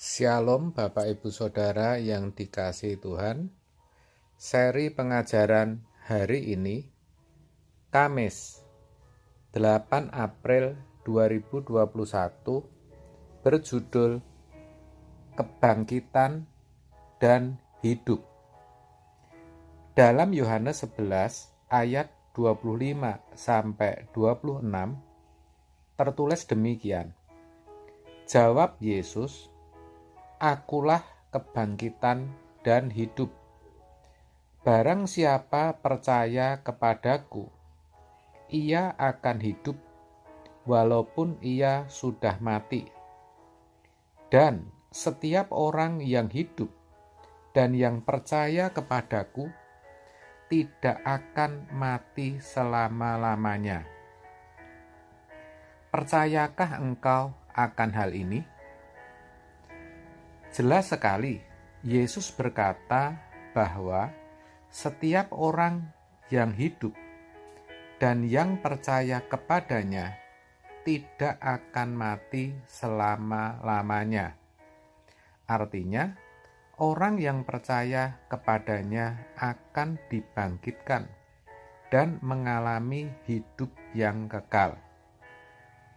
Shalom Bapak Ibu Saudara yang dikasihi Tuhan. Seri pengajaran hari ini Kamis 8 April 2021 berjudul Kebangkitan dan Hidup. Dalam Yohanes 11 ayat 25 sampai 26 tertulis demikian. Jawab Yesus, "Akulah kebangkitan dan hidup. Barang siapa percaya kepadaku, ia akan hidup walaupun ia sudah mati. Dan setiap orang yang hidup dan yang percaya kepadaku tidak akan mati selama-lamanya." Percayakah engkau akan hal ini? Jelas sekali, Yesus berkata bahwa setiap orang yang hidup dan yang percaya kepadanya tidak akan mati selama-lamanya. Artinya, orang yang percaya kepadanya akan dibangkitkan dan mengalami hidup yang kekal.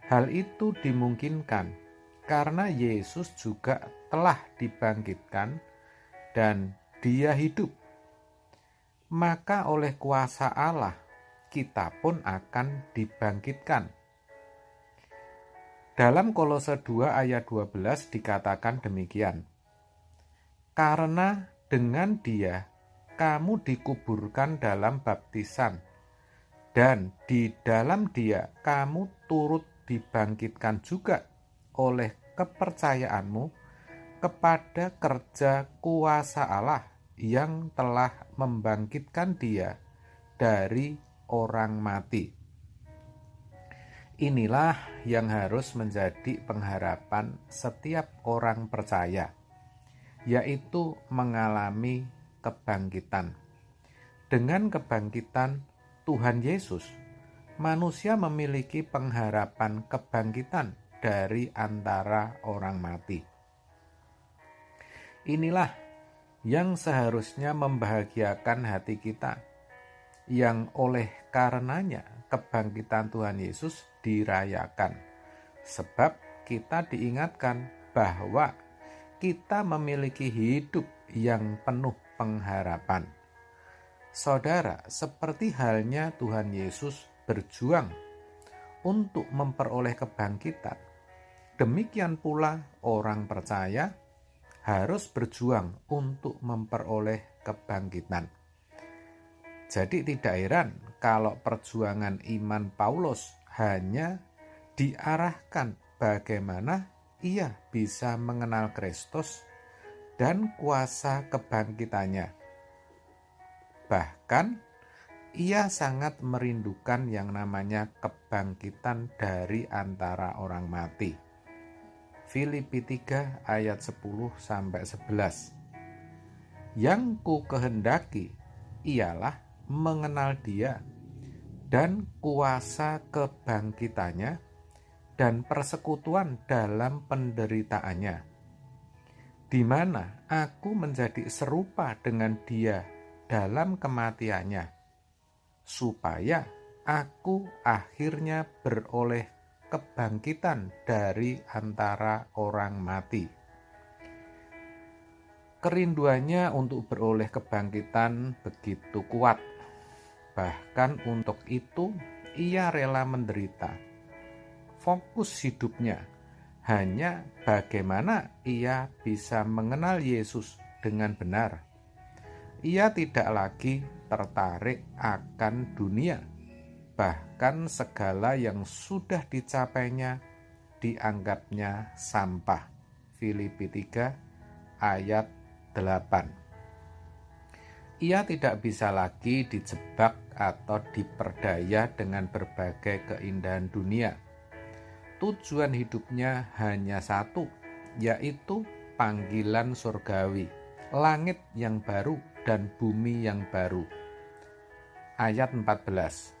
Hal itu dimungkinkan karena Yesus juga telah dibangkitkan dan Dia hidup. Maka oleh kuasa Allah, kita pun akan dibangkitkan. Dalam Kolose 2 ayat 12 dikatakan demikian. Karena dengan Dia kamu dikuburkan dalam baptisan, dan di dalam Dia kamu turut dibangkitkan juga oleh kepercayaanmu kepada kerja kuasa Allah yang telah membangkitkan Dia dari orang mati. Inilah yang harus menjadi pengharapan setiap orang percaya, yaitu mengalami kebangkitan. Dengan kebangkitan Tuhan Yesus, manusia memiliki pengharapan kebangkitan dari antara orang mati. Inilah yang seharusnya membahagiakan hati kita, yang oleh karenanya kebangkitan Tuhan Yesus dirayakan. Sebab kita diingatkan bahwa kita memiliki hidup yang penuh pengharapan. Saudara, seperti halnya Tuhan Yesus berjuang untuk memperoleh kebangkitan, demikian pula orang percaya harus berjuang untuk memperoleh kebangkitan. Jadi tidak heran kalau perjuangan iman Paulus hanya diarahkan bagaimana ia bisa mengenal Kristus dan kuasa kebangkitannya. Bahkan ia sangat merindukan yang namanya kebangkitan dari antara orang mati. Filipi 3 ayat 10-11. Yang ku kehendaki ialah mengenal Dia dan kuasa kebangkitannya dan persekutuan dalam penderitaannya, di mana aku menjadi serupa dengan Dia dalam kematiannya, supaya aku akhirnya beroleh kebangkitan dari antara orang mati. Kerinduannya untuk beroleh kebangkitan begitu kuat. Bahkan untuk itu ia rela menderita. Fokus hidupnya hanya bagaimana ia bisa mengenal Yesus dengan benar. Ia tidak lagi tertarik akan dunia, bahkan segala yang sudah dicapainya dianggapnya sampah. Filipi 3 ayat 8. Ia tidak bisa lagi dijebak atau diperdaya dengan berbagai keindahan dunia. Tujuan hidupnya hanya satu, yaitu panggilan surgawi, langit yang baru dan bumi yang baru. Ayat 14.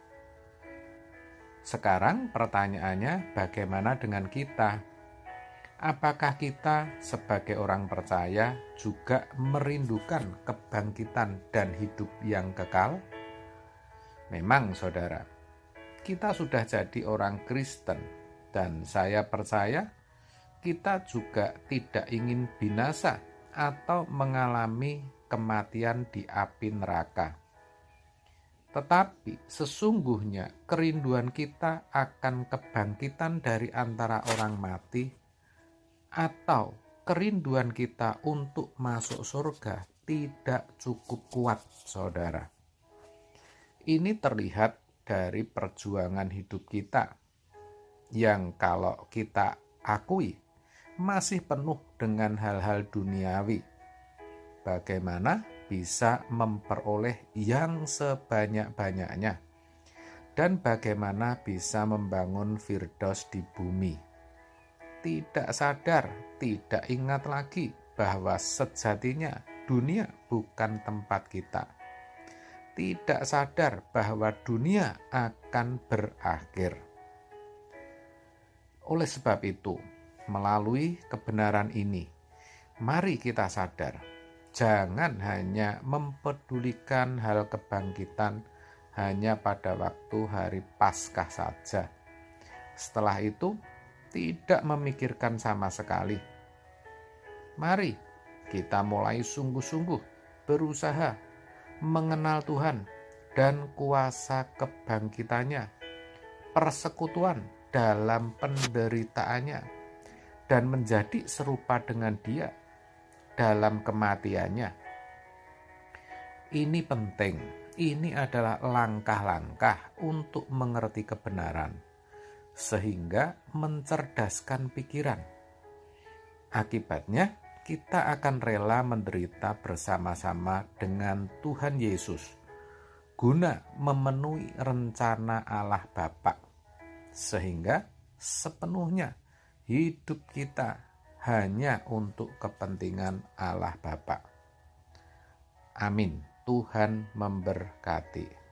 Sekarang pertanyaannya, bagaimana dengan kita? Apakah kita sebagai orang percaya juga merindukan kebangkitan dan hidup yang kekal? Memang saudara, kita sudah jadi orang Kristen dan saya percaya kita juga tidak ingin binasa atau mengalami kematian di api neraka. Tetapi sesungguhnya kerinduan kita akan kebangkitan dari antara orang mati atau kerinduan kita untuk masuk surga tidak cukup kuat, saudara. Ini terlihat dari perjuangan hidup kita yang kalau kita akui masih penuh dengan hal-hal duniawi. Bagaimana bisa memperoleh yang sebanyak-banyaknya dan bagaimana bisa membangun Firdaus di bumi. Tidak sadar, tidak ingat lagi bahwa sejatinya dunia bukan tempat kita. Tidak sadar bahwa dunia akan berakhir. Oleh sebab itu, melalui kebenaran ini, mari kita sadar, jangan hanya mempedulikan hal kebangkitan hanya pada waktu hari Paskah saja. Setelah itu, tidak memikirkan sama sekali. Mari kita mulai sungguh-sungguh berusaha mengenal Tuhan dan kuasa kebangkitannya, persekutuan dalam penderitaannya, dan menjadi serupa dengan Dia dalam kematiannya. Ini penting, ini adalah langkah-langkah untuk mengerti kebenaran, sehingga mencerdaskan pikiran. Akibatnya, kita akan rela menderita bersama-sama dengan Tuhan Yesus, guna memenuhi rencana Allah Bapa, sehingga sepenuhnya hidup kita hanya untuk kepentingan Allah Bapa. Amin. Tuhan memberkati.